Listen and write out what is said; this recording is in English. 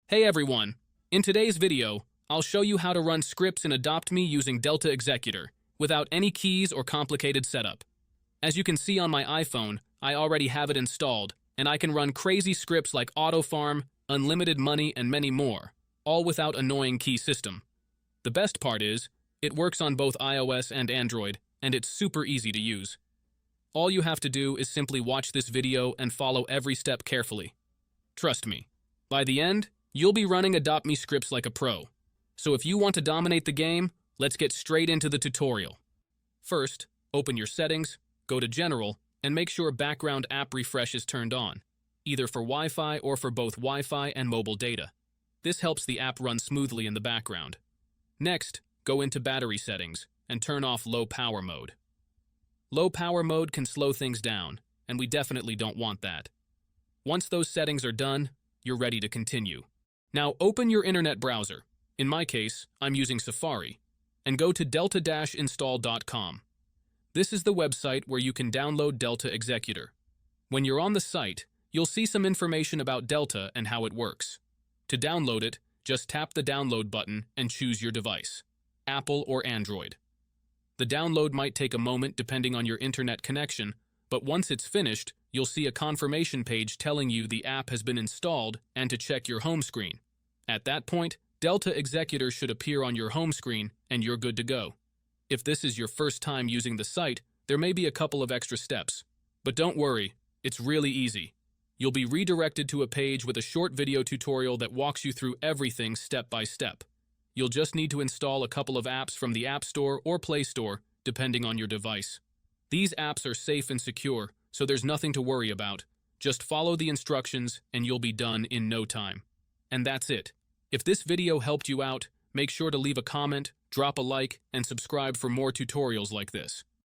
Hey everyone! In today's video, I'll show you how to run scripts in Adopt Me using Delta Executor without any keys or complicated setup. As you can see on my iPhone, I already have it installed, and I can run crazy scripts like AutoFarm, Unlimited Money, and many more, all without annoying key system. The best part is, it works on both iOS and Android, and it's super easy to use. All you have to do is simply watch this video and follow every step carefully. Trust me, by the end, you'll be running Adopt Me scripts like a pro. So if you want to dominate the game, let's get straight into the tutorial. First, open your settings, go to General, and make sure background app refresh is turned on, either for Wi-Fi or for both Wi-Fi and mobile data. This helps the app run smoothly in the background. Next, go into battery settings and turn off low power mode. Low power mode can slow things down, and we definitely don't want that. Once those settings are done, you're ready to continue. Now open your internet browser. In my case, I'm using Safari, and go to delta-install.com. This is the website where you can download Delta Executor. When you're on the site, you'll see some information about Delta and how it works. To download it, just tap the download button and choose your device, Apple or Android. The download might take a moment depending on your internet connection, but once it's finished, you'll see a confirmation page telling you the app has been installed and to check your home screen. At that point, Delta Executor should appear on your home screen and you're good to go. If this is your first time using the site, there may be a couple of extra steps. But don't worry, it's really easy. You'll be redirected to a page with a short video tutorial that walks you through everything step by step. You'll just need to install a couple of apps from the App Store or Play Store, depending on your device. These apps are safe and secure, so there's nothing to worry about. Just follow the instructions and you'll be done in no time. And that's it. If this video helped you out, make sure to leave a comment, drop a like, and subscribe for more tutorials like this.